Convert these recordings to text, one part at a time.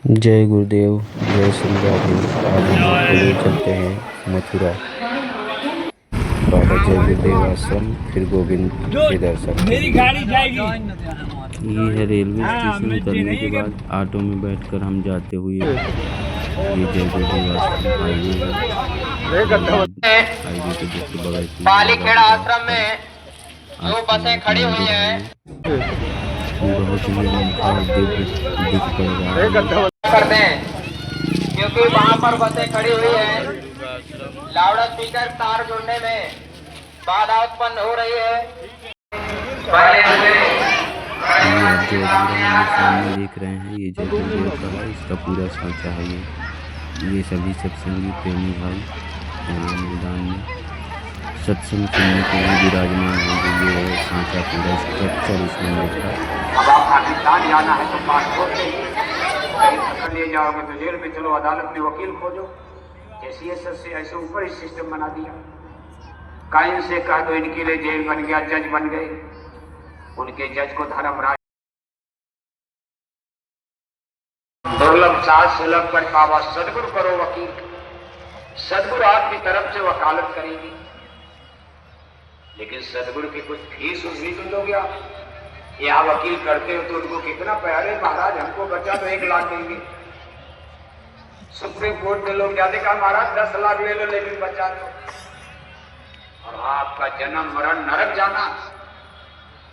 जय गुरुदेव, जय श्री राधे। आज हम आपको ले चलते हैं मथुरा, बाबा जय गुरुदेव आश्रम, फिर गोविंद के दर्शन करेंगे। ये है रेलवे स्टेशन। उतरने के बाद ऑटो में बैठकर हम जाते हुए ये जय गुरुदेव आश्रम हाईवे है। हाईवे के दूसरे बगल से पालीखेड़ा आश्रम में जो बसें खड़ी हुई हैं बहुत ही अलंकार दिव्य दिख पड़ रहा है। करते हैं क्योंकि वहाँ पर बसें खड़ी हुई हैं। लाउड स्पीकर तार जुड़ने में बाधा उत्पन्न हो रही है। ये आप जो सामने देख रहे हैं, ये जय गुरुदेव का है, इसका पूरा सांचा है। ये सभी सत्संगी प्रेमी भाई मैदान में सत्संग सुनने के लिए विराजमान हो। ये सांचा पूरा स्ट्रक्चर इसमें होता है। अब आप पाकिस्तान जाना है तो पासपोर्ट ले जाओगे तो जेल में चलो, अदालत में वकील खोजो। जैसे ऐसे ऊपर ही सिस्टम बना दिया। कायम से कह दो इनके लिए जेल बन गया, जज बन गए, उनके जज को धर्मराज। दुर्लभ साथ सुलभ पर पावा, सदगुरु करो वकील। सदगुरु आपकी तरफ से वकालत करेंगे, लेकिन सदगुरु की कुछ फीस भी तो दोगे आप। यहाँ वकील करते हो तो उनको कितना प्यारे, महाराज हमको बचा तो 1 लाख देंगे। सुप्रीम कोर्ट में लोग जाते कहा महाराज 10 लाख ले लो लेकिन बचा दो। और आपका जन्म मरण नरक जाना,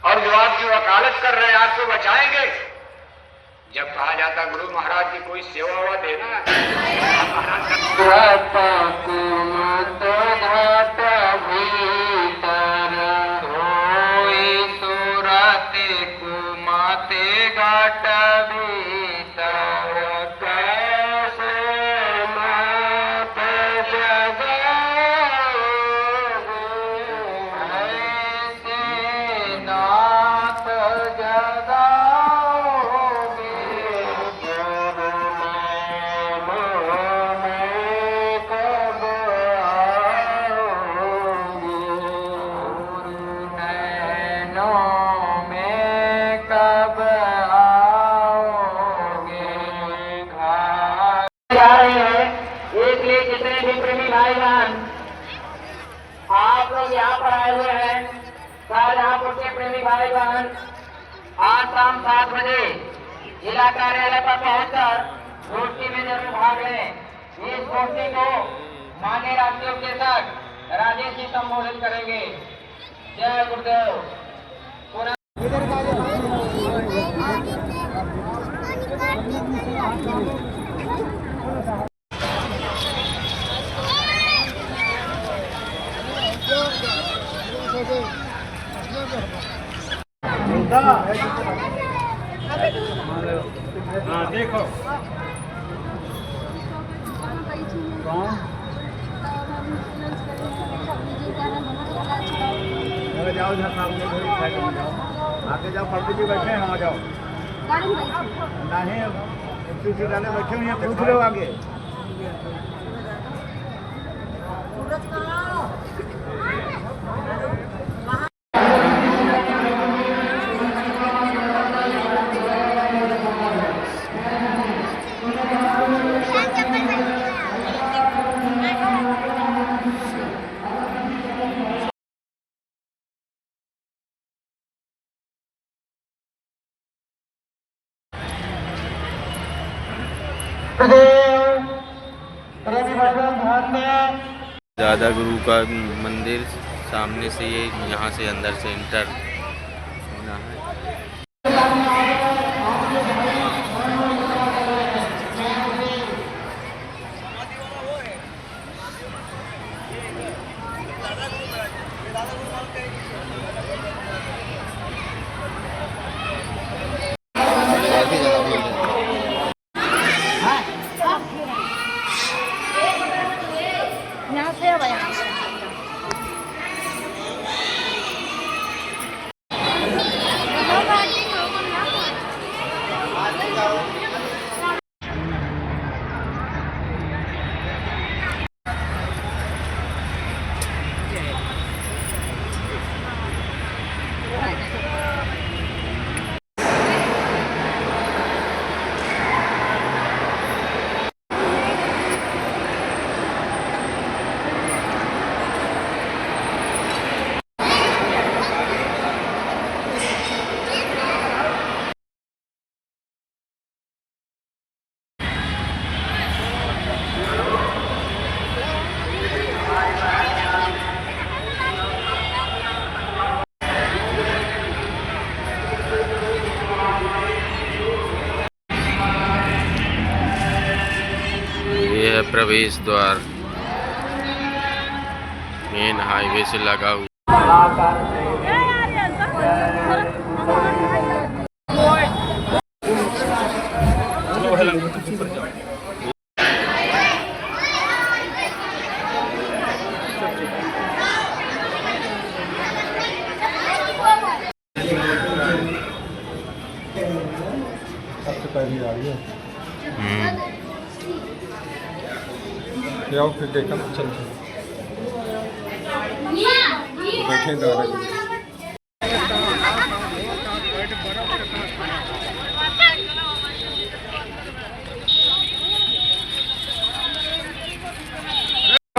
और जो आपकी वकालत कर रहे हैं आपको बचाएंगे। जब कहा जाता गुरु महाराज की कोई सेवा हुआ देना आप लोग यहाँ पर आए हुए हैं। शाहजहांपुर के प्रेमी भाई बहन आज शाम 7 बजे जिला कार्यालय पर पहुंचकर गोष्ठी में जरूर भाग लें। इस गोष्ठी को माननीय राष्ट्रीय उपदेशक राजेश जी संबोधित करेंगे। जय गुरुदेव। हाँ देखो कौन जाओ सामने जाओ, आगे जाओ, पंडित जी बैठे हैं, वहाँ जाओ। नहीं सीट वाले बैठे हुए हैं, पूछ लो आगे। दादा गुरु का मंदिर सामने से, ये यहाँ से अंदर से इंटर होना है। यह प्रवेश द्वार मेन हाईवे से लगा हुआ। आओ फिर देखा चलते बैठे दादाजी।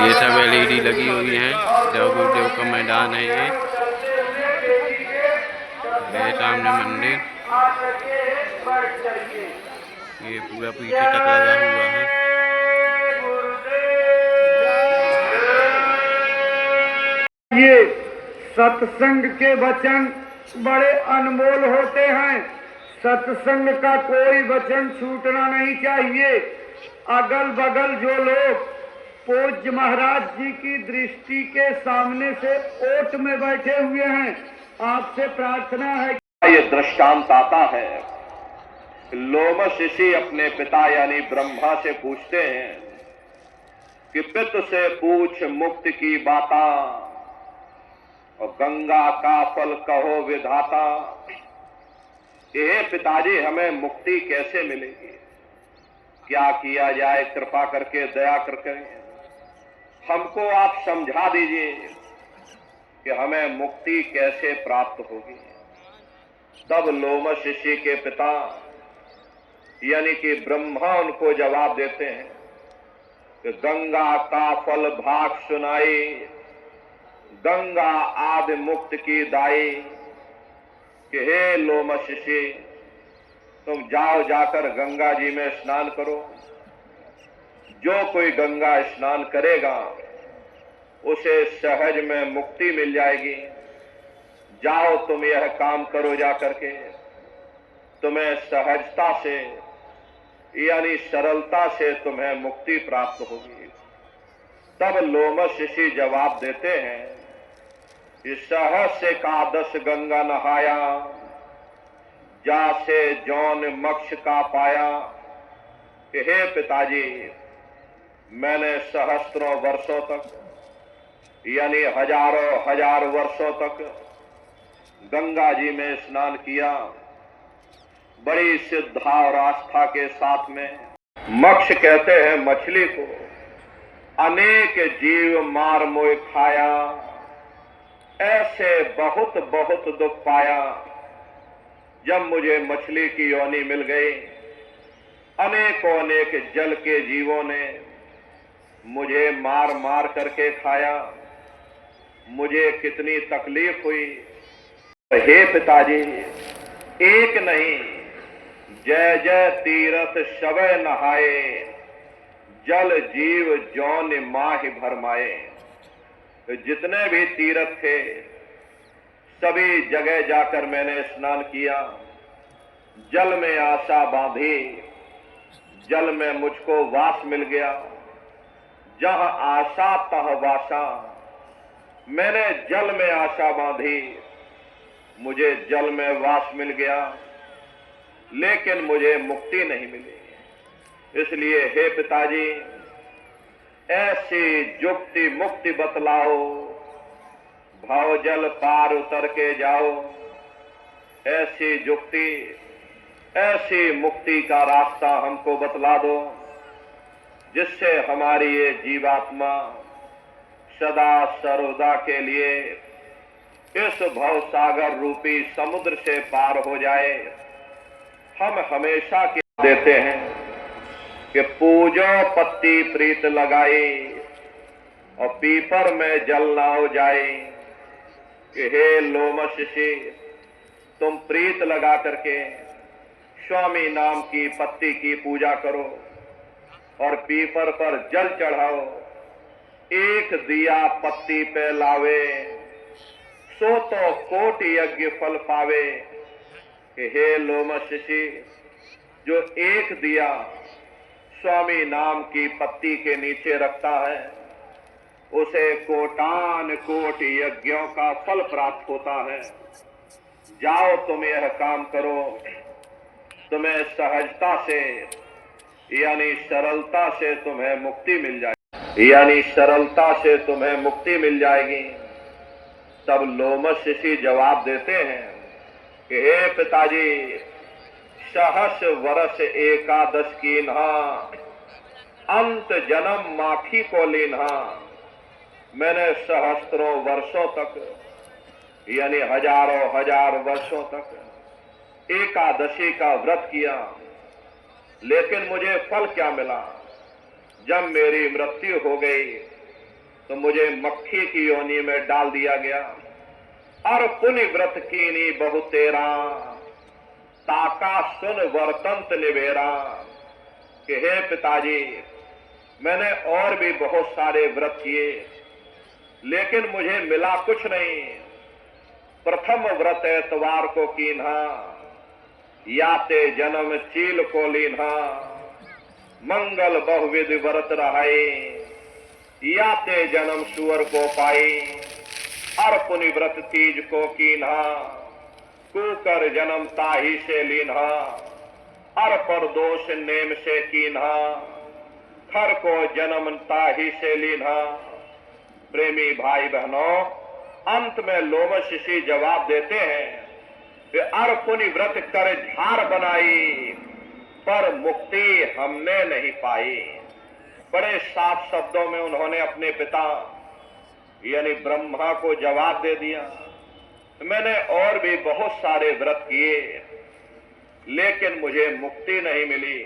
ये सब LED लगी हुई हैं। देव गुरुदेव का मैदान है ये। मेरे सामने मंदिर, ये पूरा पीछे तक लगा हुआ है। ये सत्संग के वचन बड़े अनमोल होते हैं। सत्संग का कोई वचन छूटना नहीं चाहिए। अगल बगल जो लोग पूज्य महाराज जी की दृष्टि के सामने से ओट में बैठे हुए हैं, आपसे प्रार्थना है। ये दृष्टांत आता है। लोमश ऋषि अपने पिता यानी ब्रह्मा से पूछते हैं कि पित से पूछ मुक्त की बाता और गंगा का फल कहो विधाता। ये पिताजी हमें मुक्ति कैसे मिलेगी, क्या किया जाए, कृपा करके दया करके हमको आप समझा दीजिए कि हमें मुक्ति कैसे प्राप्त होगी। तब लोमश ऋषि के पिता यानी कि ब्रह्मा उनको जवाब देते हैं कि गंगा का फल भाग सुनाई, गंगा आदि मुक्त की दाई। कि हे लोमश ऋषि, तुम जाओ जाकर गंगा जी में स्नान करो। जो कोई गंगा स्नान करेगा उसे सहज में मुक्ति मिल जाएगी। जाओ तुम यह काम करो जा करके, तुम्हें सहजता से यानी सरलता से तुम्हें मुक्ति प्राप्त होगी। तब लोमश ऋषि जवाब देते हैं कि सहस एकादश गंगा नहाया, जासे जौन मोक्ष का पाया। कि हे पिताजी, मैंने सहस्त्रों वर्षों तक यानी हजारों हजार वर्षों तक गंगा जी में स्नान किया, बड़ी श्रद्धा और आस्था के साथ में। मोक्ष कहते हैं मछली को। अनेक जीव मार मोह खाया, ऐसे बहुत बहुत दुख पाया। जब मुझे मछली की योनि मिल गई, अनेकों अनेक जल के जीवों ने मुझे मार मार करके खाया, मुझे कितनी तकलीफ हुई। हे पिताजी, एक नहीं जय जय तीरथ शवय नहाए, जल जीव जौन माहि भरमाए। तो जितने भी तीर्थ थे सभी जगह जाकर मैंने स्नान किया, जल में आशा बांधी, जल में मुझको वास मिल गया। जहां आशा तह वासा, मैंने जल में आशा बांधी, मुझे जल में वास मिल गया, लेकिन मुझे मुक्ति नहीं मिली। इसलिए हे पिताजी, ऐसी जुक्ति मुक्ति बतलाओ, भाव जल पार उतर के जाओ। ऐसी जुक्ति, ऐसी मुक्ति का रास्ता हमको बतला दो, जिससे हमारी ये जीवात्मा सदा सर्वदा के लिए इस भवसागर रूपी समुद्र से पार हो जाए। हम हमेशा के देते हैं कि पूजो पत्ती प्रीत लगाई और पीपर में जल ना हो जाए। कि हे लोमश ऋषि, तुम प्रीत लगा करके स्वामी नाम की पत्ती की पूजा करो और पीपर पर जल चढ़ाओ। एक दिया पत्ती पे लावे, सो तो कोटि यज्ञ फल पावे। कि हे लोमश ऋषि, जो एक दिया स्वामी नाम की पत्ती के नीचे रखता है, उसे कोटान कोट यज्ञों का फल प्राप्त होता है। जाओ तुम यह काम करो, तुम्हें सहजता से यानी सरलता से तुम्हें मुक्ति मिल जाएगी, यानी सरलता से तुम्हें मुक्ति मिल जाएगी। तब लोमश ऋषि जवाब देते हैं कि हे पिताजी, सहस वर्ष एकादश कीन्हा, अंत जन्म माखी को लीन्हा। मैंने सहस्त्रों वर्षों तक यानी हजारों हजार वर्षों तक एकादशी का व्रत किया, लेकिन मुझे फल क्या मिला? जब मेरी मृत्यु हो गई तो मुझे मक्खी की योनि में डाल दिया गया। और पुण्य व्रत कीनी बहु तेरा, ताका सुन वर्तंत निवेरा। कि हे पिताजी, मैंने और भी बहुत सारे व्रत किए, लेकिन मुझे मिला कुछ नहीं। प्रथम व्रत एतवार को कीन्हा, याते जन्म चील को लीन्हा। मंगल बहुविधि व्रत रहाई, याते जन्म सुअर को पाई। और पुनि व्रत तीज को कीन्हा, कुकर जन्म ताही से लीन्हा। और पर दोष नेम से कीन्हा, खर को जन्म ताही से लीन्हा। प्रेमी भाई बहनों, अंत में लोमश ऋषि जवाब देते हैं कि अर पुनि व्रत कर झार बनाई, पर मुक्ति हमने नहीं पाई। बड़े साफ शब्दों में उन्होंने अपने पिता यानी ब्रह्मा को जवाब दे दिया। मैंने और भी बहुत सारे व्रत किए, लेकिन मुझे मुक्ति नहीं मिली।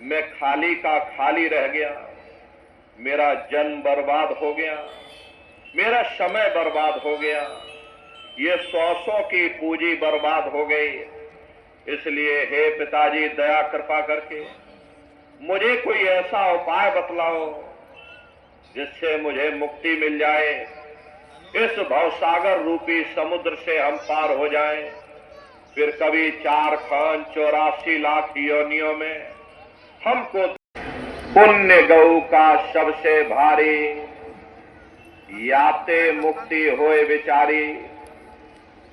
मैं खाली का खाली रह गया, मेरा जन्म बर्बाद हो गया, मेरा समय बर्बाद हो गया, ये 100 की पूंजी बर्बाद हो गई। इसलिए हे पिताजी, दया कृपा करके मुझे कोई ऐसा उपाय बतलाओ जिससे मुझे मुक्ति मिल जाए, इस भवसागर रूपी समुद्र से हम पार हो जाएं, फिर कभी 4 खान 84 लाख योनियों में हमको पुण्य गौ का सबसे भारी, याते मुक्ति होए विचारी।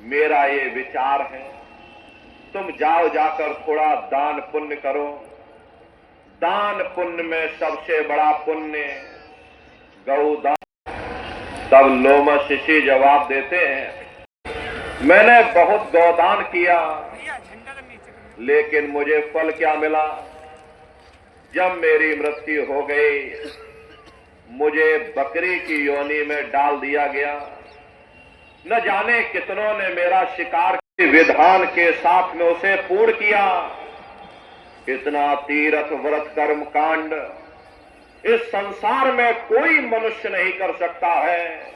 मेरा ये विचार है, तुम जाओ जाकर थोड़ा दान पुण्य करो। दान पुण्य में सबसे बड़ा पुण्य गौदान। तब लोमश ऋषि जवाब देते हैं, मैंने बहुत गौदान किया, लेकिन मुझे फल क्या मिला? जब मेरी मृत्यु हो गई, मुझे बकरी की योनि में डाल दिया गया। न जाने कितनों ने मेरा शिकार विधान के साथ में उसे पूर्ण किया। इतना तीर्थ व्रत कर्म कांड इस संसार में कोई मनुष्य नहीं कर सकता है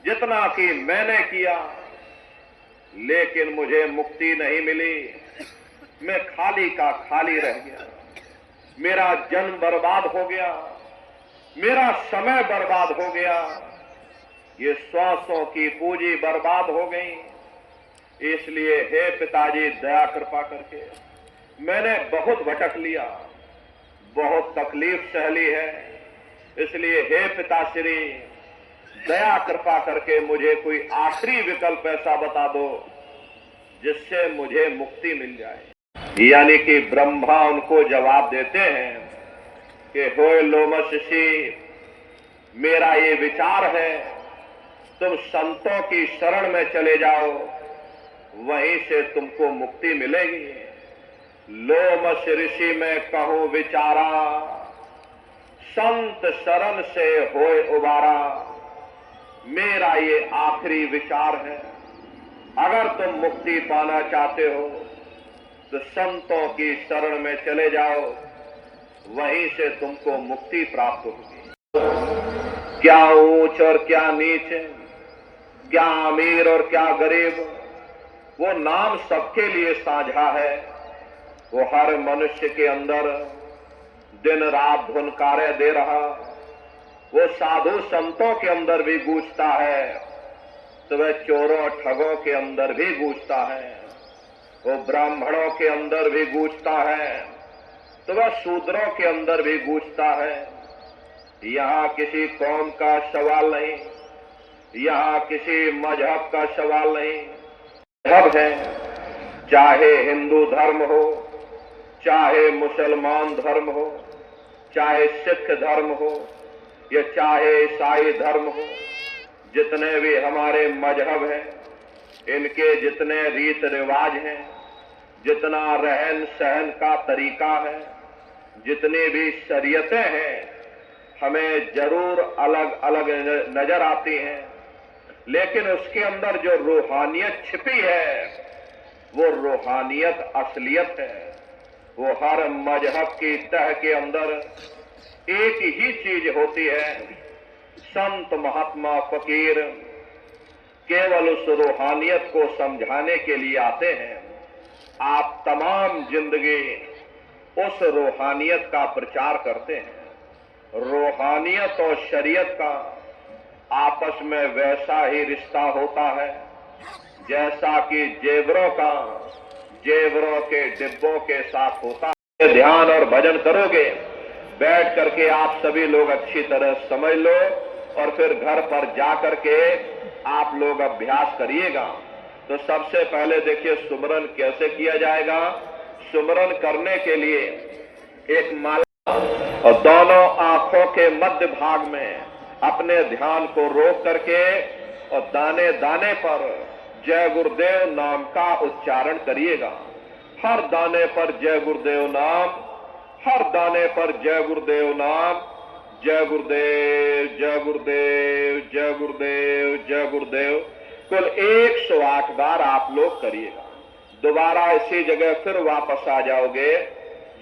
जितना कि मैंने किया, लेकिन मुझे मुक्ति नहीं मिली। मैं खाली का खाली रह गया, मेरा जन्म बर्बाद हो गया, मेरा समय बर्बाद हो गया, ये श्वासों की पूंजी बर्बाद हो गई। इसलिए हे पिताजी, दया कृपा करके मैंने बहुत भटक लिया, बहुत तकलीफ सह ली है। इसलिए हे पिताश्री, दया कृपा करके मुझे कोई आखिरी विकल्प ऐसा बता दो जिससे मुझे मुक्ति मिल जाए। यानी कि ब्रह्मा उनको जवाब देते हैं कि होए लोमश ऋषि, मेरा ये विचार है, तुम संतों की शरण में चले जाओ, वहीं से तुमको मुक्ति मिलेगी। लोमश ऋषि में कहूं विचारा, संत शरण से होए उबारा। मेरा ये आखिरी विचार है, अगर तुम मुक्ति पाना चाहते हो तो संतों की शरण में चले जाओ, वहीं से तुमको मुक्ति प्राप्त होगी। क्या ऊंच और क्या नीच, क्या अमीर और क्या गरीब, वो नाम सबके लिए साझा है। वो हर मनुष्य के अंदर दिन रात धुनकारे दे रहा। वो साधु संतों के अंदर भी गूंजता है, तो वह चोरों ठगों के अंदर भी गूंजता है, वो ब्राह्मणों के अंदर भी गूंजता है, तो वह शूद्रों के अंदर भी गूंजता है। यहाँ किसी कौम का सवाल नहीं, यहाँ किसी मजहब का सवाल नहीं। मजहब है, चाहे हिंदू धर्म हो, चाहे मुसलमान धर्म हो, चाहे सिख धर्म हो, या चाहे ईसाई धर्म हो, जितने भी हमारे मजहब हैं, इनके जितने रीत रिवाज हैं, जितना रहन सहन का तरीका है, जितनी भी शरीयतें हैं, हमें जरूर अलग अलग नजर आती हैं, लेकिन उसके अंदर जो रूहानियत छिपी है, वो रूहानियत असलियत है। वो हर मजहब की तह के अंदर एक ही चीज होती है। संत महात्मा फकीर केवल उस रूहानियत को समझाने के लिए आते हैं। आप तमाम जिंदगी उस रूहानियत का प्रचार करते हैं। रूहानियत और शरीयत का आपस में वैसा ही रिश्ता होता है जैसा कि जेवरों का जेवरों के डिब्बों के साथ होता है। ध्यान और भजन करोगे, बैठ करके आप सभी लोग अच्छी तरह समझ लो, और फिर घर पर जा करके आप लोग अभ्यास करिएगा। तो सबसे पहले देखिए सुमरन कैसे किया जाएगा। सुमरन करने के लिए एक माला और दोनों आंखों के मध्य भाग में अपने ध्यान को रोक करके और दाने दाने पर जय गुरुदेव नाम का उच्चारण करिएगा। हर दाने पर जय गुरुदेव नाम, हर दाने पर जय गुरुदेव नाम, जय गुरुदेव जय गुरुदेव जय गुरुदेव जय गुरुदेव, कुल 108 बार आप लोग करिएगा। दोबारा इसी जगह फिर वापस आ जाओगे।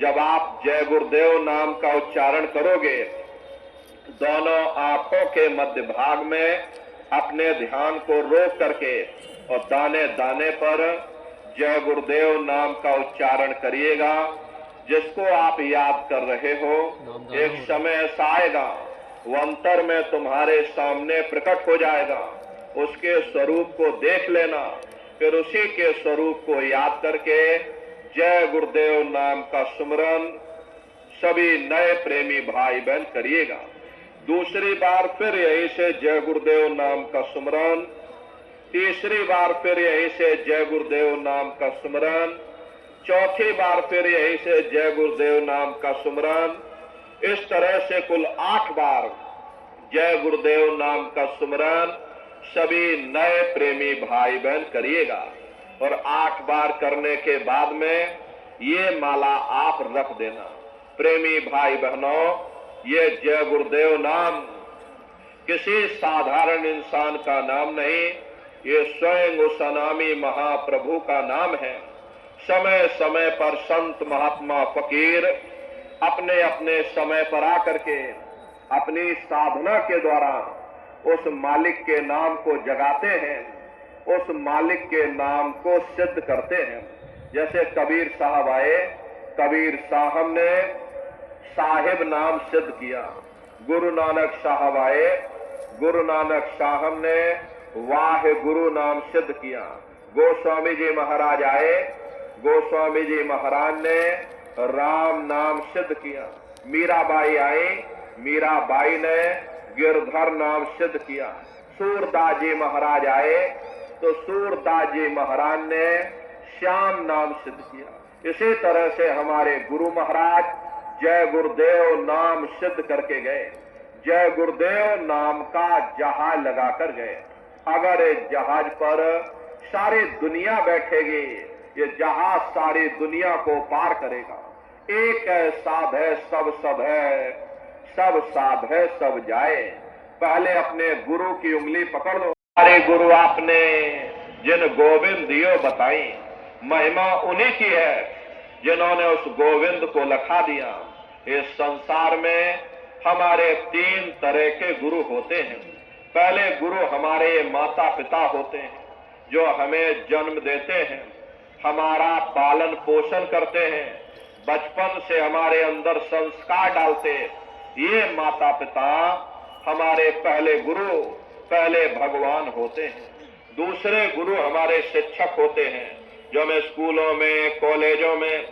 जब आप जय गुरुदेव नाम का उच्चारण करोगे, दोनों आंखों के मध्य भाग में अपने ध्यान को रोक करके और दाने दाने पर जय गुरुदेव नाम का उच्चारण करिएगा। जिसको आप याद कर रहे हो, एक समय ऐसा आएगा वो अंतर में तुम्हारे सामने प्रकट हो जाएगा। उसके स्वरूप को देख लेना, फिर उसी के स्वरूप को याद करके जय गुरुदेव नाम का सुमरन सभी नए प्रेमी भाई बहन करिएगा। दूसरी बार फिर यहीं से जय गुरुदेव नाम का सुमरन, तीसरी बार फिर यहीं से जय गुरुदेव नाम का सुमरन, चौथी बार फिर यहीं से जय गुरुदेव नाम का सुमरन। इस तरह से कुल 8 बार जय गुरुदेव नाम का सुमरन सभी नए प्रेमी भाई बहन करिएगा। और 8 बार करने के बाद में ये माला आप रख देना। प्रेमी भाई बहनों, ये जय गुरुदेव नाम किसी साधारण इंसान का नाम नहीं, ये स्वयं उस अनामी महाप्रभु का नाम है। समय समय पर संत महात्मा फकीर अपने अपने समय पर आकर के अपनी साधना के द्वारा उस मालिक के नाम को जगाते हैं, उस मालिक के नाम को सिद्ध करते हैं। जैसे कबीर साहब आए, कबीर साहब ने साहिब नाम सिद्ध किया। गुरु नानक साहब आए, गुरु नानक साहब ने वाहे गुरु नाम सिद्ध किया। गोस्वामी जी महाराज आए, गोस्वामी जी महाराज ने राम नाम सिद्ध किया। मीराबाई आई, मीराबाई ने गिरधर नाम सिद्ध किया। सूरदास जी महाराज आए तो सूरदास जी महाराज ने श्याम नाम सिद्ध किया। इसी तरह से हमारे गुरु महाराज जय गुरुदेव नाम सिद्ध करके गए। जय गुरुदेव नाम का जहाज लगाकर गए। अगर इस जहाज पर सारी दुनिया बैठेगी, ये जहाज सारी दुनिया को पार करेगा। एक है साध है सब सब है, सब साध है सब जाए। पहले अपने गुरु की उंगली पकड़ लो। हमारे गुरु आपने जिन गोविंद दियो बताई, महिमा उन्हीं की है जिन्होंने उस गोविंद को लखा दिया। इस संसार में हमारे 3 तरह के गुरु होते हैं। पहले गुरु हमारे माता पिता होते हैं जो हमें जन्म देते हैं, हमारा पालन पोषण करते हैं, बचपन से हमारे अंदर संस्कार डालते। ये माता पिता हमारे पहले गुरु, पहले भगवान होते हैं। दूसरे गुरु हमारे शिक्षक होते हैं जो हमें स्कूलों में, कॉलेजों में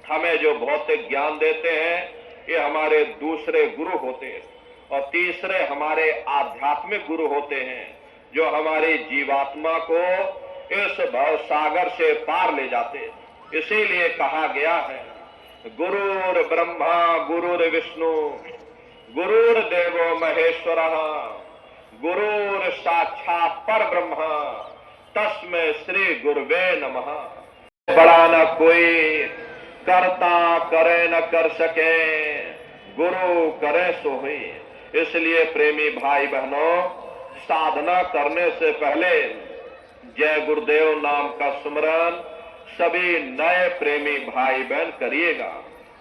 हमें जो भौतिक ज्ञान देते हैं ये हमारे दूसरे गुरु होते हैं, और तीसरे हमारे आध्यात्मिक गुरु होते हैं जो हमारी जीवात्मा को इस भव सागर से पार ले जाते हैं। इसीलिए कहा गया है गुरुर ब्रह्मा गुरुर विष्णु गुरुर देवो महेश्वरः गुरुर साक्षात पर ब्रह्म तस्मै श्री गुरुवे नमः। बड़ा न कोई करता करे न कर सके गुरु करे सो ही। इसलिए प्रेमी भाई बहनों, साधना करने से पहले जय गुरुदेव नाम का सुमरन सभी नए प्रेमी भाई बहन करिएगा,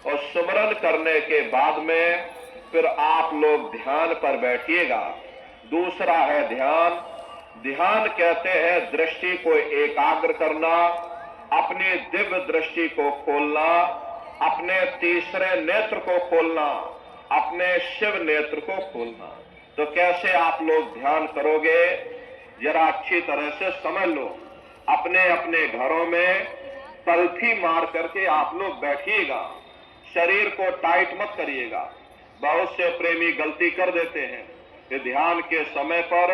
और सुमरन करने के बाद में फिर आप लोग ध्यान पर बैठिएगा। दूसरा है ध्यान। ध्यान कहते हैं दृष्टि को एकाग्र करना, अपनी दिव्य दृष्टि को खोलना, अपने तीसरे नेत्र को खोलना, अपने शिव नेत्र को खोलना। तो कैसे आप लोग ध्यान करोगे, जरा अच्छी तरह से समझ लो। अपने अपने घरों में पलथी मार करके आप लोग बैठिएगा, शरीर को टाइट मत करिएगा। बहुत से प्रेमी गलती कर देते हैं कि ध्यान के समय पर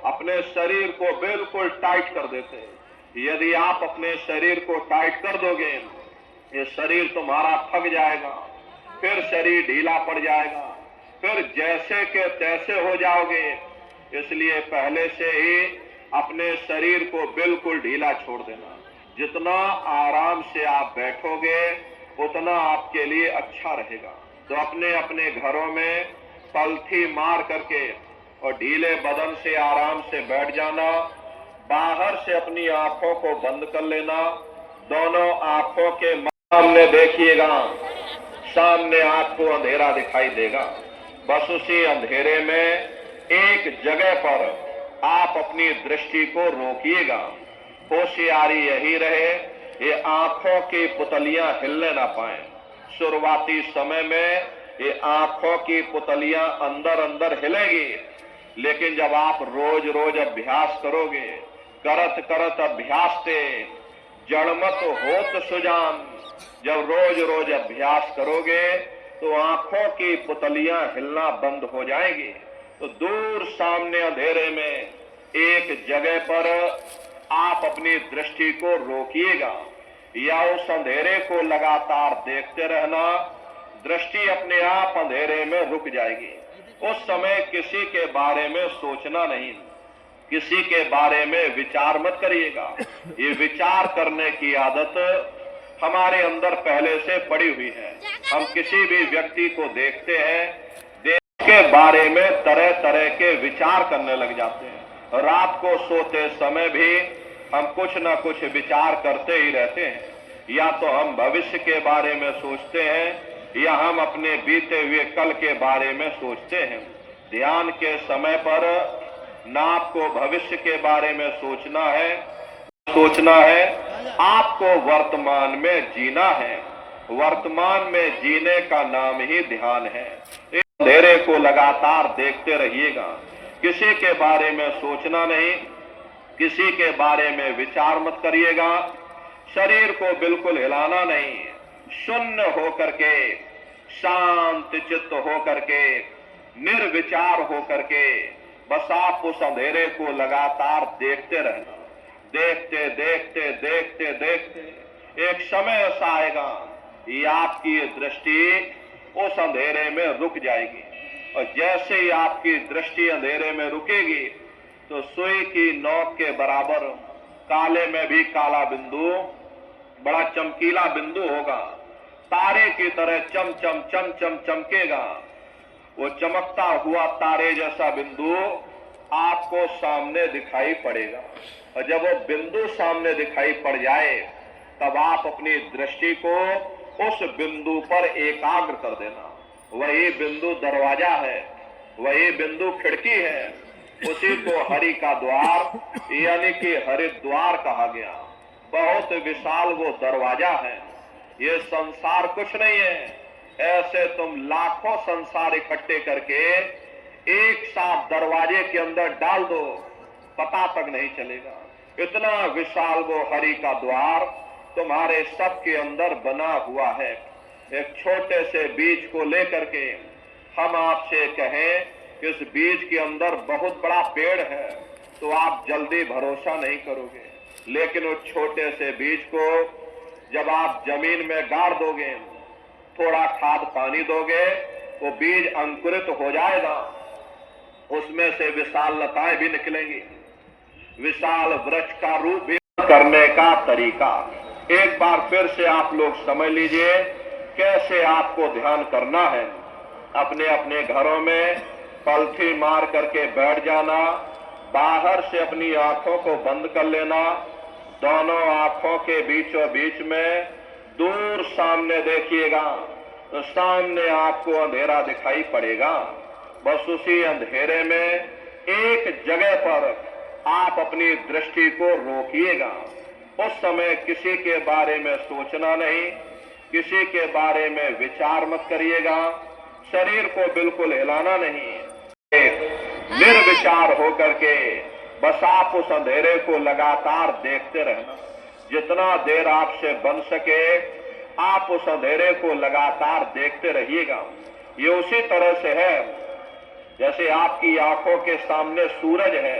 अपने शरीर को बिल्कुल टाइट कर देते हैं। यदि आप अपने शरीर को टाइट कर दोगे, ये शरीर तुम्हारा थक जाएगा, फिर शरीर ढीला पड़ जाएगा, फिर जैसे के तैसे हो जाओगे। इसलिए पहले से ही अपने शरीर को बिल्कुल ढीला छोड़ देना। जितना आराम से आप बैठोगे उतना आपके लिए अच्छा रहेगा। तो अपने अपने घरों में पलथी मार करके और ढीले बदन से आराम से बैठ जाना। बाहर से अपनी आंखों को बंद कर लेना। दोनों आंखों के सामने देखिएगा, सामने आपको अंधेरा दिखाई देगा। बस उसी अंधेरे में एक जगह पर आप अपनी दृष्टि को रोकिएगा। होशियारी यही रहे ये आंखों की पुतलियां हिलने ना पाए। शुरुआती समय में ये आंखों की पुतलियां अंदर अंदर हिलेगी, लेकिन जब आप रोज रोज अभ्यास करोगे, करत करत अभ्यास से जड़मत होत सुजान, जब रोज रोज अभ्यास करोगे तो आंखों की पुतलियां हिलना बंद हो जाएगी। तो दूर सामने अंधेरे में एक जगह पर आप अपनी दृष्टि को रोकिएगा, या उस अंधेरे को लगातार देखते रहना। दृष्टि अपने आप अंधेरे में रुक जाएगी। उस समय किसी के बारे में सोचना नहीं, किसी के बारे में विचार मत करिएगा। ये विचार करने की आदत हमारे अंदर पहले से पड़ी हुई है। हम किसी भी व्यक्ति को देखते हैं, देख के बारे में तरह तरह के विचार करने लग जाते हैं। रात को सोते समय भी हम कुछ ना कुछ विचार करते ही रहते हैं। या तो हम भविष्य के बारे में सोचते हैं, या हम अपने बीते हुए कल के बारे में सोचते हैं। ध्यान के समय पर ना आपको भविष्य के बारे में सोचना है, आपको वर्तमान में जीना है। वर्तमान में जीने का नाम ही ध्यान है। इस अंधेरे को लगातार देखते रहिएगा। किसी के बारे में सोचना नहीं, किसी के बारे में विचार मत करिएगा। शरीर को बिल्कुल हिलाना नहीं, शून्य होकर के, शांत चित्त होकर के, निर्विचार होकर के बस आप उस अंधेरे को लगातार देखते रहना। देखते देखते देखते देखते एक समय ऐसा आएगा कि आपकी ये दृष्टि उस अंधेरे में रुक जाएगी। और जैसे ही आपकी दृष्टि अंधेरे में रुकेगी तो सुई की नोक के बराबर काले में भी काला बिंदु, बड़ा चमकीला बिंदु होगा, तारे की तरह चम चम चम चम चमकेगा। वो चमकता हुआ तारे जैसा बिंदु आपको सामने दिखाई पड़ेगा। और जब वो बिंदु सामने दिखाई पड़ जाए तब आप अपनी दृष्टि को उस बिंदु पर एकाग्र कर देना। वही बिंदु दरवाजा है, वही बिंदु खिड़की है, उसी को हरि का द्वार यानी कि हरिद्वार कहा गया। बहुत विशाल वो दरवाजा है। ये संसार कुछ नहीं है। ऐसे तुम लाखों संसार इकट्ठे करके एक साथ दरवाजे के अंदर डाल दो, पता तक नहीं चलेगा। इतना विशाल वो हरि का द्वार तुम्हारे सबके अंदर बना हुआ है। एक छोटे से बीज को लेकर के हम आपसे कहें कि उस बीज के अंदर बहुत बड़ा पेड़ है, तो आप जल्दी भरोसा नहीं करोगे। लेकिन उस छोटे से बीज को जब आप जमीन में गाड़ दोगे, थोड़ा खाद पानी दोगे, वो बीज अंकुरित हो जाएगा, उसमें से विशाल लताएं भी निकलेंगी, विशाल वृक्ष का रूप भी करने का तरीका एक बार फिर से आप लोग समझ लीजिए कैसे आपको ध्यान करना है। अपने अपने घरों में पलथी मार करके बैठ जाना, बाहर से अपनी आंखों को बंद कर लेना, दोनों आंखों के बीचों बीच में दूर सामने देखिएगा तो सामने आपको अंधेरा दिखाई पड़ेगा। बस उसी अंधेरे में एक जगह पर आप अपनी दृष्टि को रोकिएगा। उस समय किसी के बारे में सोचना नहीं, किसी के बारे में विचार मत करिएगा, शरीर को बिल्कुल हिलाना नहीं, निर्विचार होकर के बस आप उस अंधेरे को लगातार देखते रहना। जितना देर आपसे बन सके आप उस अंधेरे को लगातार देखते रहिएगा। ये उसी तरह से है जैसे आपकी आंखों के सामने सूरज है,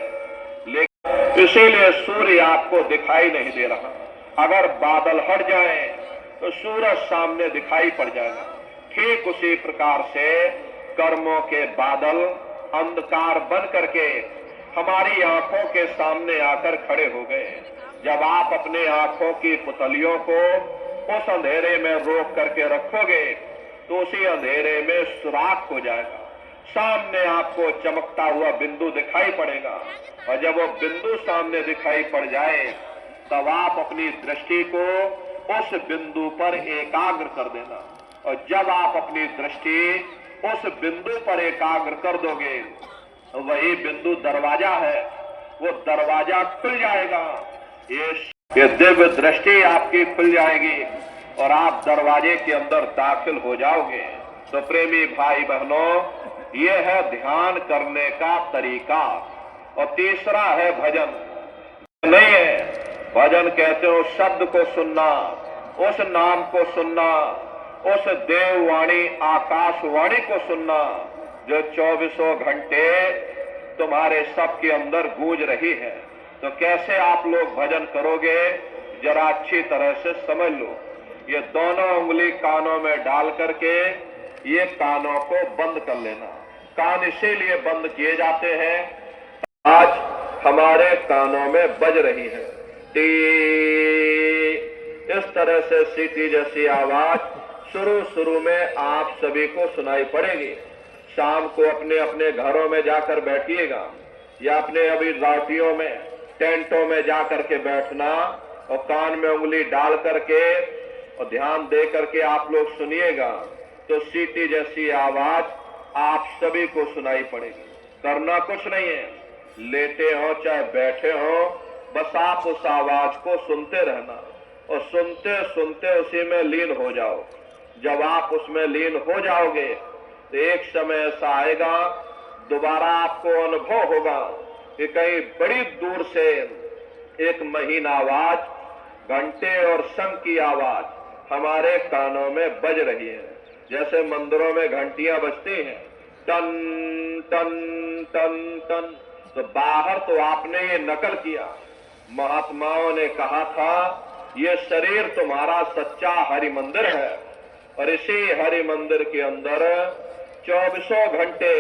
लेकिन इसीलिए सूर्य आपको दिखाई नहीं दे रहा। अगर बादल हट जाएं तो सूरज सामने दिखाई पड़ जाएगा। ठीक उसी प्रकार से कर्मों के बादल अंधकार बन करके हमारी आंखों के सामने आकर खड़े हो गए। जब आप अपने आंखों की पुतलियों को उस अंधेरे में रोक करके रखोगे तो उसी अंधेरे में सुराख हो जाएगा, सामने आपको चमकता हुआ बिंदु दिखाई पड़ेगा। और जब वो बिंदु सामने दिखाई पड़ जाए तब आप अपनी दृष्टि को उस बिंदु पर एकाग्र कर देना। और जब आप अपनी दृष्टि उस बिंदु पर एकाग्र कर दोगे तो वही बिंदु दरवाजा है, वो दरवाजा खुल जाएगा। ये दिव्य दृष्टि आपकी खुल जाएगी और आप दरवाजे के अंदर दाखिल हो जाओगे। तो प्रेमी भाई बहनों, ये है ध्यान करने का तरीका। और तीसरा है भजन। नहीं है भजन कहते हो शब्द को सुनना, उस नाम को सुनना, उस देववाणी आकाशवाणी को सुनना जो 24 घंटे तुम्हारे सबके अंदर गूंज रही है। तो कैसे आप लोग भजन करोगे जरा अच्छी तरह से समझ लो। ये दोनों उंगली कानों में डाल करके ये कानों को बंद कर लेना। कान इसीलिए बंद किए जाते हैं, आज हमारे कानों में बज रही है टी, इस तरह से सीटी जैसी आवाज शुरू में आप सभी को सुनाई पड़ेगी। शाम को अपने अपने घरों में जाकर बैठिएगा या अपने अभी राटियों में टेंटों में जाकर के बैठना और कान में उंगली डाल करके और ध्यान दे करके आप लोग सुनिएगा तो सीटी जैसी आवाज आप सभी को सुनाई पड़ेगी। करना कुछ नहीं है, लेटे हो चाहे बैठे हो, बस आप उस आवाज को सुनते रहना और सुनते सुनते उसी में लीन हो जाओ। जब आप उसमें लीन हो जाओगे तो एक समय ऐसा आएगा, दोबारा आपको अनुभव होगा कि कहीं बड़ी दूर से एक महीन आवाज, घंटे और शंख की आवाज हमारे कानों में बज रही है। जैसे मंदिरों में घंटियां बजती हैं, टन टन टन टन। तो बाहर तो आपने ये नकल किया। महात्माओं ने कहा था ये शरीर तुम्हारा सच्चा हरि मंदिर है और इसी हरि मंदिर के अंदर 24 घंटे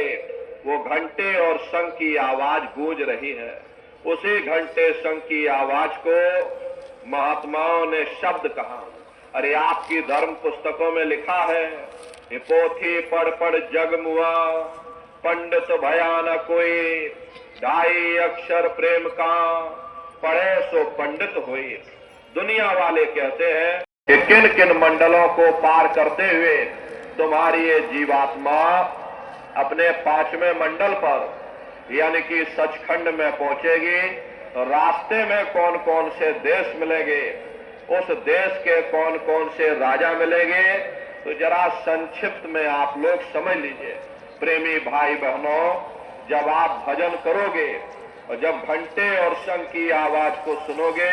वो घंटे और शंख की आवाज गूंज रही है। उसी घंटे शंख की आवाज को महात्माओं ने शब्द कहा। अरे आपकी धर्म पुस्तकों में लिखा है, पोथी पढ़ पढ़ जग मुआ, पंडित भया न कोई, ढाई अक्षर प्रेम का, पढ़े सो पंडित हुई। दुनिया वाले कहते हैं कि किन किन मंडलों को पार करते हुए तुम्हारी ये जीवात्मा अपने 5वें मंडल पर यानी कि सचखंड में पहुंचेगी। तो रास्ते में कौन कौन से देश मिलेंगे, उस देश के कौन कौन से राजा मिलेंगे, तो जरा संक्षिप्त में आप लोग समझ लीजिए। प्रेमी भाई बहनों, जब आप भजन करोगे और जब घंटे और शंख की आवाज को सुनोगे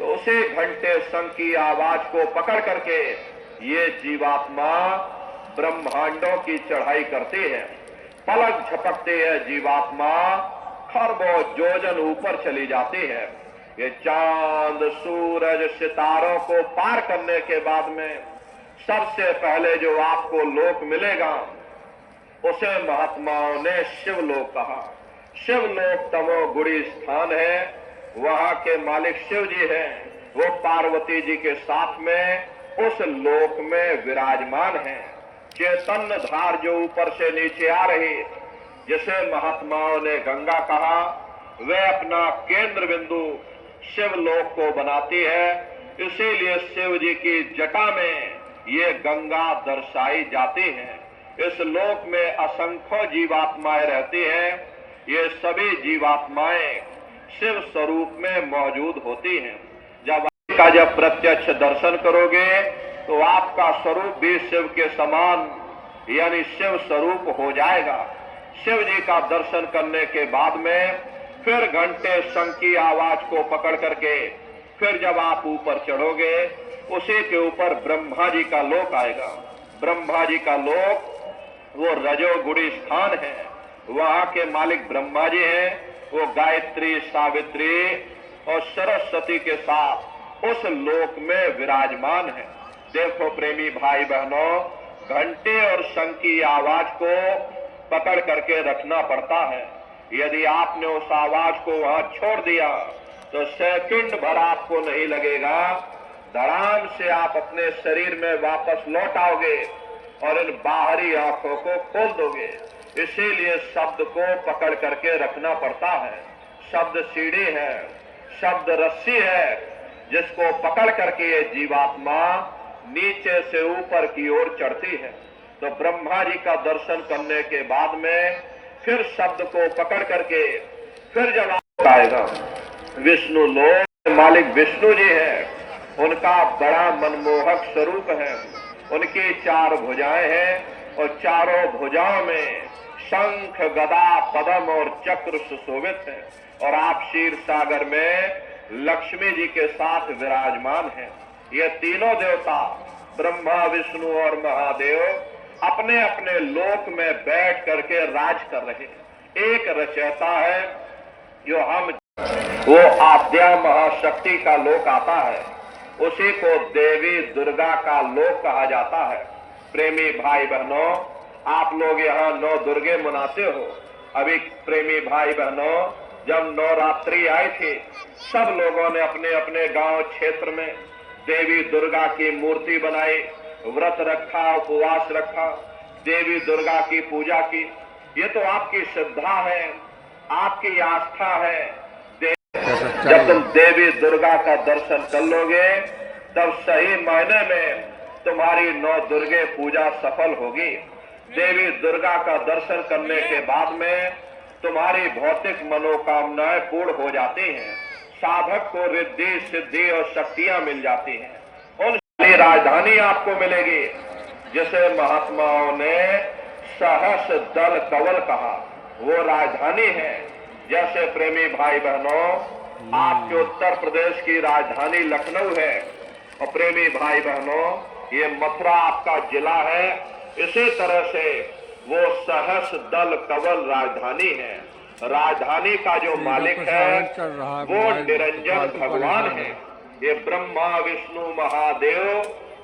तो उसी घंटे संग की आवाज को पकड़ करके ये जीवात्मा ब्रह्मांडों की चढ़ाई करती है। पलक झपकते है जीवात्मा खरबों योजन ऊपर चली जाती है। ये चांद सूरज सितारों को पार करने के बाद में सबसे पहले जो आपको लोक मिलेगा उसे महात्माओं ने शिवलोक कहा। शिवलोक तमोगुणी स्थान है, वहां के मालिक शिव जी हैं। वो पार्वती जी के साथ में उस लोक में विराजमान हैं। चैतन्य धार जो ऊपर से नीचे आ रही, जिसे महात्माओं ने गंगा कहा, वे अपना केंद्र बिंदु शिवलोक को बनाती है। इसीलिए शिव जी की जटा में ये गंगा दर्शाई जाती है। इस लोक में असंख्य जीवात्माएं रहती हैं। ये सभी जीवात्माएं शिव स्वरूप में मौजूद होती हैं। जब प्रत्यक्ष दर्शन करोगे तो आपका स्वरूप भी शिव के समान यानी शिव स्वरूप हो जाएगा। शिव जी का दर्शन करने के बाद में फिर घंटे शंख की आवाज को पकड़ करके फिर जब आप ऊपर चढ़ोगे उसी के ऊपर ब्रह्मा जी का लोक आएगा। ब्रह्मा जी का लोक वो रजोगुणी स्थान है। वहां के मालिक ब्रह्मा जी हैं। वो गायत्री, सावित्री और सरस्वती के साथ उस लोक में विराजमान है। देखो प्रेमी भाई बहनों, घंटे और शंख की आवाज को पकड़ करके रखना पड़ता है। यदि आपने उस आवाज को वहां छोड़ दिया तो सेकंड भर आपको नहीं लगेगा, धड़ाम से आप अपने शरीर में वापस लौट आओगे और इन बाहरी आंखों को खोल दोगे। इसीलिए शब्द को पकड़ करके रखना पड़ता है। शब्द सीढ़ी है, शब्द रस्सी है, जिसको पकड़ करके ये जीवात्मा नीचे से ऊपर की ओर चढ़ती है। तो ब्रह्मा जी का दर्शन करने के बाद में फिर शब्द को पकड़ करके फिर जब आएगा विष्णु लोक, मालिक विष्णु जी हैं। उनका बड़ा मनमोहक स्वरूप है। उनकी 4 भुजाएं हैं और चारों भुजाओं में शंख, गदा, पद्म और चक्र सुशोभित है। और आप क्षीर सागर में लक्ष्मी जी के साथ विराजमान हैं। ये तीनों देवता ब्रह्मा, विष्णु और महादेव अपने अपने लोक में बैठ करके राज कर रहे हैं। एक रचयिता है जो हम वो आद्या महाशक्ति का लोक आता है, उसी को देवी दुर्गा का लोक कहा जाता है। प्रेमी भाई बहनों, आप लोग यहाँ 9 दुर्गे मनाते हो। अभी प्रेमी भाई बहनों, जब नवरात्रि आई थी, सब लोगों ने अपने अपने गांव क्षेत्र में देवी दुर्गा की मूर्ति बनाई, व्रत रखा, उपवास रखा, देवी दुर्गा की पूजा की। ये तो आपकी श्रद्धा है, आपकी आस्था है। जब तुम देवी दुर्गा का दर्शन कर लोगे तब सही मायने में तुम्हारी 9 दुर्गे पूजा सफल होगी। देवी दुर्गा का दर्शन करने के बाद में तुम्हारी भौतिक मनोकामनाएं पूर्ण हो जाती हैं। साधक को रिद्धि, सिद्धि और शक्तियां मिल जाती हैं। उन राजधानी आपको मिलेगी, जिसे महात्माओं ने सहस दल कवल कहा। वो राजधानी है। जैसे प्रेमी भाई बहनों, आपके उत्तर प्रदेश की राजधानी लखनऊ है और प्रेमी भाई बहनों, ये मथुरा आपका जिला है। इसी तरह से वो सहस दल कवल राजधानी है। राजधानी का जो मालिक है वो निरंजन भगवान है। ये ब्रह्मा, विष्णु, महादेव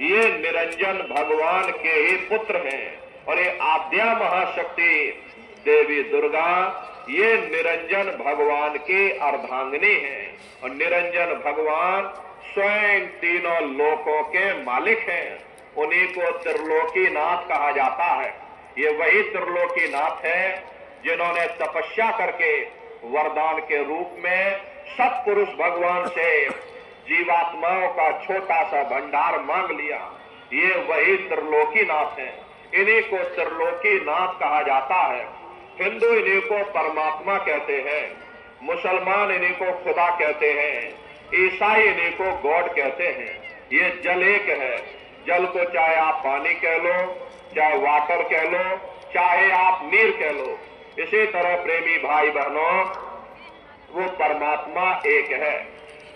ये निरंजन भगवान के ही पुत्र हैं। और ये आद्या महाशक्ति देवी दुर्गा ये निरंजन भगवान की अर्धांगिनी है। और निरंजन भगवान स्वयं तीनों लोकों के मालिक हैं। उन्हीं को त्रिलोकीनाथ कहा जाता है। ये वही त्रिलोकीनाथ है जिन्होंने तपस्या करके वरदान के रूप में सत्पुरुष भगवान से जीवात्माओं का छोटा सा भंडार मांग लिया। ये वही त्रिलोकीनाथ है। इन्हीं को त्रिलोकीनाथ कहा जाता है। हिंदू इन्हीं को परमात्मा कहते हैं, मुसलमान इन्हीं को खुदा कहते हैं, ईसाई इन्हीं को गॉड कहते हैं। ये जल एक है। जल को चाहे आप पानी कह लो, चाहे वाटर कह लो, चाहे आप नीर कह लो। इसी तरह प्रेमी भाई बहनों, वो परमात्मा एक है।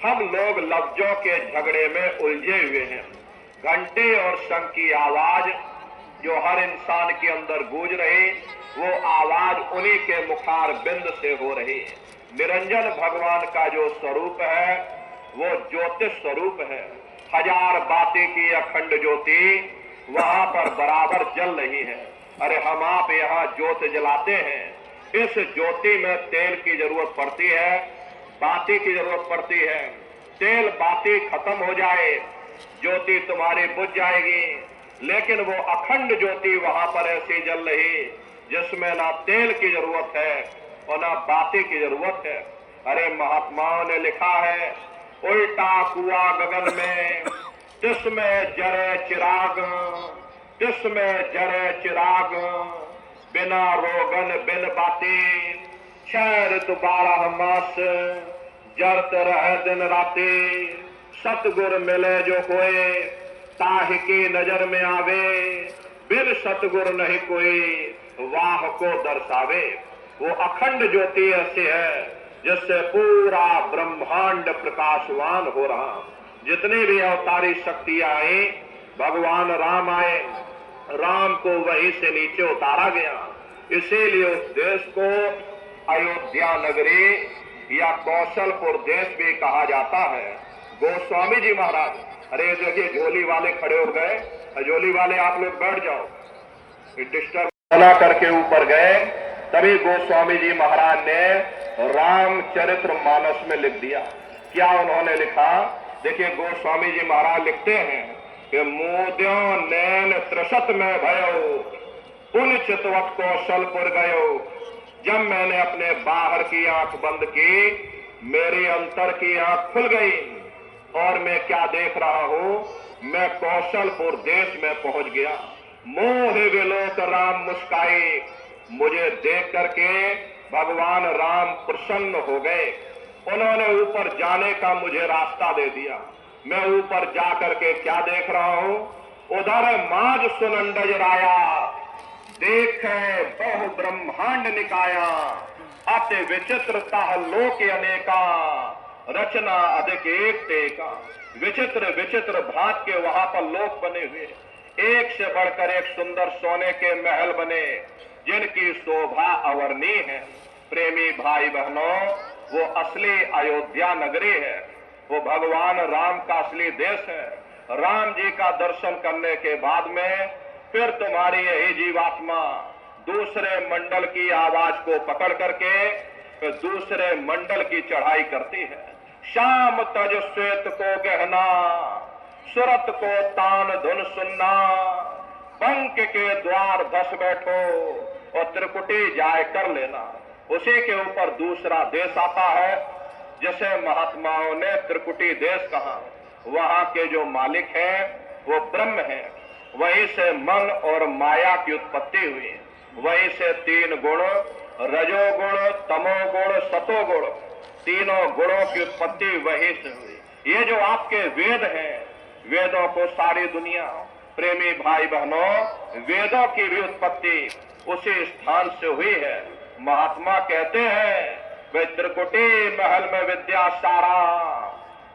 हम लोग लफ्जों के झगड़े में उलझे हुए हैं। घंटे और शंख की आवाज जो हर इंसान के अंदर गूंज रही, वो आवाज उन्हीं के मुखार बिंद से हो रही है। निरंजन भगवान का जो स्वरूप है वो ज्योतिष स्वरूप है। हजार बातें की अखंड ज्योति वहां पर बराबर जल रही है। अरे हम आप यहाँ ज्योत जलाते हैं, इस ज्योति में तेल की जरूरत पड़ती है, बाती की जरूरत पड़ती है। तेल बाती खत्म हो जाए, ज्योति तुम्हारी बुझ जाएगी। लेकिन वो अखंड ज्योति वहां पर ऐसी जल रही जिसमें ना तेल की जरूरत है और ना बाती की जरूरत है। अरे महात्माओं ने लिखा है, उल्टा कुआं गगन में तिसमें जरे चिराग, तिसमें जरे चिराग, बिना रोगन बिन बाती, 6 ऋतु 12 मास जरत रह दिन राती। सतगुर मिले जो कोई ताहि की नजर में आवे, बिन सतगुर नहीं कोई वाह को दर्शावे। वो अखंड ज्योति ऐसी है जिससे पूरा ब्रह्मांड प्रकाशवान हो रहा। जितनी भी अवतारी शक्तियां आई, भगवान राम आए, राम को वहीं से नीचे उतारा गया। इसीलिए उस देश को अयोध्या नगरी या कौशलपुर देश भी कहा जाता है। गोस्वामी जी महाराज, अरे देखिए झोली वाले खड़े हो गए, झोली वाले आप लोग बैठ जाओ, डिस्टर्ब बना करके ऊपर गए। तभी गोस्वामी जी महाराज ने रामचरित्र मानस में लिख दिया। क्या उन्होंने लिखा? देखिए गोस्वामी जी महाराज लिखते हैं कि मोद्यों नैन त्रिशत में भयो, पुन चितवत कौशलपुर गयो। जब मैंने अपने बाहर की आंख बंद की, मेरी अंतर की आंख खुल गई और मैं क्या देख रहा हूं, मैं कौशलपुर देश में पहुंच गया। मोह विलोक राम मुस्काई, मुझे देख करके भगवान राम प्रसन्न हो गए। उन्होंने ऊपर जाने का मुझे रास्ता दे दिया। मैं ऊपर जा करके क्या देख रहा हूं, उधर माज सुनंडज राया, देखे बहु ब्रह्मांड निकाया, अति विचित्रता लोक अनेका, रचना अधिक एक टेका। विचित्र विचित्र भांत के वहां पर लोक बने हुए, एक से बढ़कर एक सुंदर सोने के महल बने जिनकी शोभा अवर्णीय है। प्रेमी भाई बहनों, वो असली अयोध्या नगरी है, वो भगवान राम का असली देश है। राम जी का दर्शन करने के बाद में फिर तुम्हारी यही जीवात्मा दूसरे मंडल की आवाज को पकड़ करके फिर दूसरे मंडल की चढ़ाई करती है। शाम तज श्वेत को गहना, सुरत को तान धुन सुनना, पंख के द्वार धस बैठो और त्रिकुटी जाय कर लेना। उसी के ऊपर दूसरा देश आता है जिसे महात्माओं ने त्रिकुटी देश कहा। वहां के जो मालिक हैं वो ब्रह्म है। वहीं से मन और माया की उत्पत्ति हुई। वहीं से 3 गुण, रजोगुण, तमोगुण, सतोगुण, तीनों गुणों की उत्पत्ति वहीं से हुई। ये जो आपके वेद हैं, वेदों को सारी दुनिया, प्रेमी भाई बहनों, वेदों की भी उत्पत्ति उसी स्थान से हुई है। महात्मा कहते हैं, वे त्रिकुटी महल में विद्या सारा,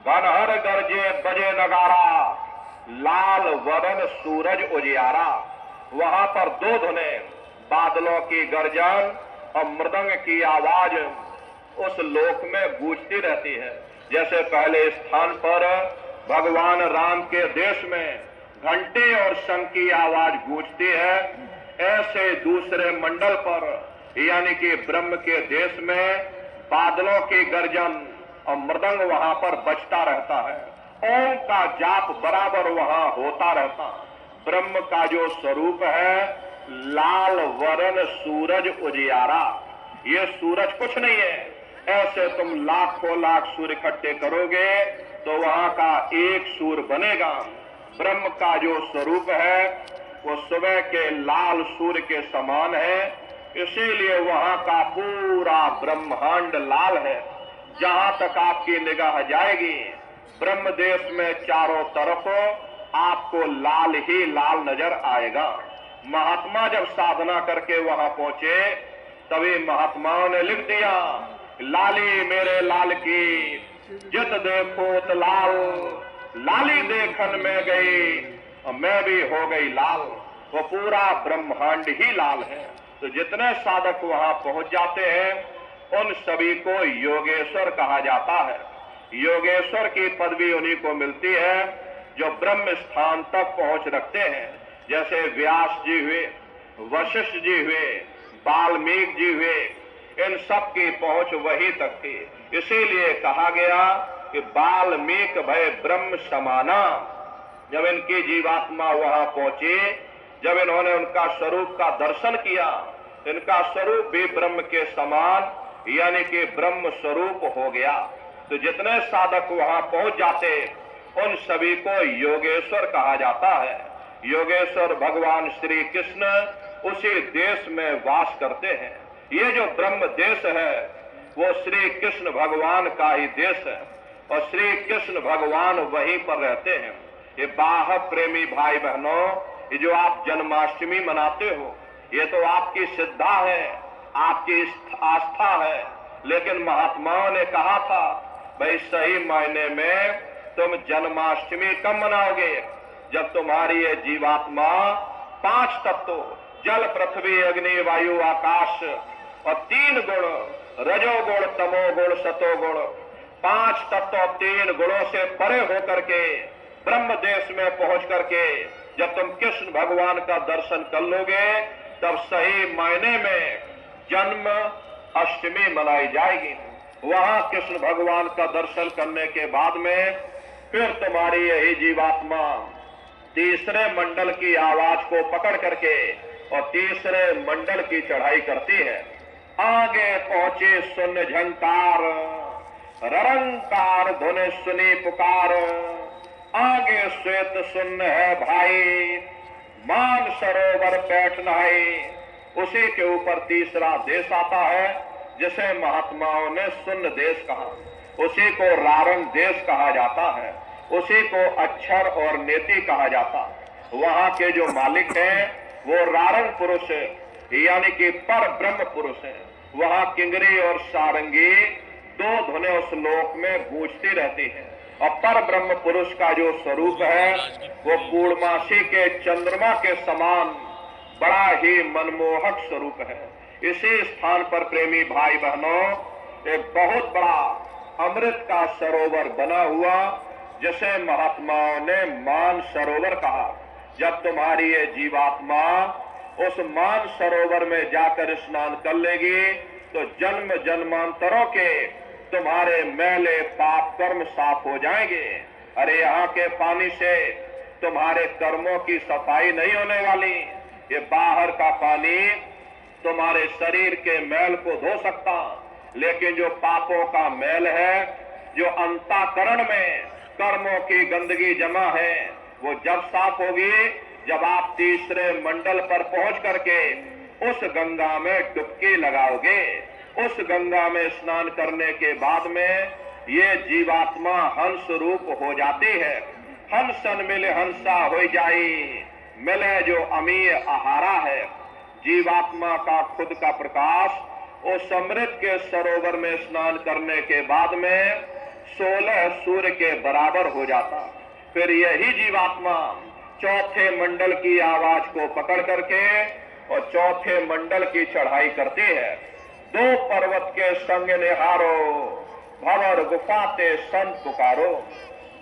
घनहर गरजे बजे नगारा, लाल वरन सूरज उजियारा। वहां पर 2 धुनें, बादलों की गर्जन और मृदंग की आवाज उस लोक में गूंजती रहती है। जैसे पहले स्थान पर भगवान राम के देश में घंटे और शंख की आवाज गूंजती है, ऐसे दूसरे मंडल पर यानी कि ब्रह्म के देश में बादलों की गर्जन और मृदंग वहां पर बजता रहता है। ओम का जाप बराबर वहां होता रहता। ब्रह्म का जो स्वरूप है, लाल वरण सूरज उजियारा। ये सूरज कुछ नहीं है। ऐसे तुम लाखों लाख सूर्य इकट्ठे करोगे तो वहां का एक सूर्य बनेगा। ब्रह्म का जो स्वरूप है वो सुबह के लाल सूर्य के समान है। इसीलिए वहां का पूरा ब्रह्मांड लाल है। जहां तक आपकी निगाह जाएगी ब्रह्म देश में चारों तरफ आपको लाल ही लाल नजर आएगा। महात्मा जब साधना करके वहां पहुंचे तभी महात्माओं ने लिख दिया, लाली मेरे लाल की, जित देखो त लाल, लाली देखन में गई और मैं भी हो गई लाल। वो पूरा ब्रह्मांड ही लाल है। तो जितने साधक वहां पहुंच जाते हैं उन सभी को योगेश्वर कहा जाता है। योगेश्वर की पदवी उन्हीं को मिलती है जो ब्रह्म स्थान तक पहुंच रखते हैं। जैसे व्यास जी हुए, वशिष्ठ जी हुए, वाल्मीकि जी हुए, इन सब की पहुंच वही तक थी। इसीलिए कहा गया कि वाल्मीकि भय ब्रह्म समाना। जब इनकी जीवात्मा वहां पहुंची, जब इन्होंने उनका स्वरूप का दर्शन किया, इनका स्वरूप भी ब्रह्म के समान यानी कि ब्रह्म स्वरूप हो गया। तो जितने साधक वहां पहुंच जाते उन सभी को योगेश्वर कहा जाता है। योगेश्वर भगवान श्री कृष्ण उसी देश में वास करते हैं। ये जो ब्रह्म देश है वो श्री कृष्ण भगवान का ही देश है और श्री कृष्ण भगवान वहीं पर रहते हैं। ये बाह प्रेमी भाई बहनों, ये जो आप जन्माष्टमी मनाते हो ये तो आपकी श्रद्धा है, आपकी आस्था है, लेकिन महात्माओं ने कहा था भाई सही मायने में तुम जन्माष्टमी कब मनाओगे? जब तुम्हारी ये जीवात्मा 5 तत्व जल पृथ्वी अग्नि वायु आकाश और 3 गुण रजोगुण तमोगुण सतोगुण 5 तत्व 3 गुणों से परे होकर के ब्रह्म देश में पहुंच करके जब तुम कृष्ण भगवान का दर्शन कर लोगे तब सही मायने में जन्म अष्टमी मनाई जाएगी। वहां कृष्ण भगवान का दर्शन करने के बाद में फिर तुम्हारी यही जीवात्मा तीसरे मंडल की आवाज को पकड़ करके और तीसरे मंडल की चढ़ाई करती है। आगे पहुंचे सुन झंकार, ररंकार धुन सुनी पुकार, आगे श्वेत सुन है भाई, मान सरोवर बैठ नहाई। उसी के ऊपर तीसरा देश आता है जिसे महात्माओं ने सुन्न देश कहा, उसी को रारंग देश कहा जाता है, उसी को अक्षर और नेति कहा जाता है। वहां के जो मालिक हैं वो रारंग पुरुष यानी कि पर ब्रह्म पुरुष है। वहां किंगरी और सारंगी 2 धुनें उस लोक में गूंजती रहती हैं और पर ब्रह्म पुरुष का जो स्वरूप है वो पूर्णमासी के चंद्रमा के समान बड़ा ही मनमोहक स्वरूप है। इसी स्थान पर प्रेमी भाई बहनों एक बहुत बड़ा अमृत का सरोवर बना हुआ जिसे महात्माओं ने मान सरोवर कहा। जब तुम्हारी ये जीवात्मा उस मान सरोवर में जाकर स्नान कर लेगी तो जन्म जन्मांतरों के तुम्हारे मैले पाप कर्म साफ हो जाएंगे। अरे यहाँ के पानी से तुम्हारे कर्मों की सफाई नहीं होने वाली, ये बाहर का पानी तुम्हारे शरीर के मैल को धो सकता, लेकिन जो पापों का मैल है, जो अंतःकरण में कर्मों की गंदगी जमा है, वो जब साफ होगी जब आप तीसरे मंडल पर पहुंच करके उस गंगा में डुबकी लगाओगे। उस गंगा में स्नान करने के बाद में ये जीवात्मा हंस रूप हो जाती है। हंसन मिले हंसा हो जाई, मिले जो अमीय आहारा है। जीवात्मा का खुद का प्रकाश उस अमृत के सरोवर में स्नान करने के बाद में 16 सूर्य के बराबर हो जाता। फिर यही जीवात्मा चौथे मंडल की आवाज को पकड़ करके और चौथे मंडल की चढ़ाई करती है। 2 पर्वत के संग निहारो, भंवर गुफाते संत पुकारो।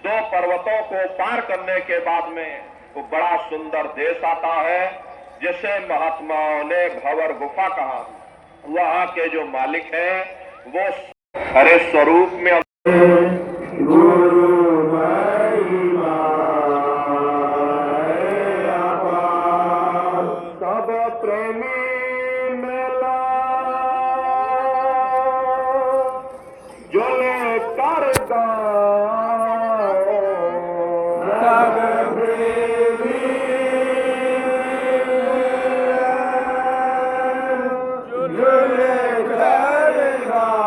2 पर्वतों को पार करने के बाद में वो बड़ा सुंदर देश आता है जिसे महात्माओं ने भंवर गुफा कहा। वहां के जो मालिक हैं वो हरे स्वरूप में सब प्रेमी मेला जो ले कर सब प्रेमी जो ले कर सब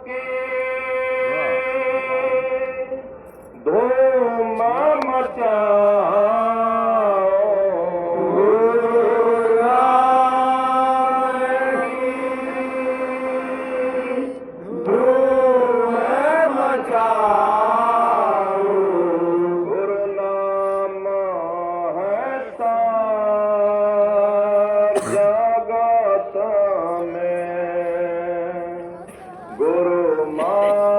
की धूम मचाओ गुरु नाम है सार जगत में गुरु मान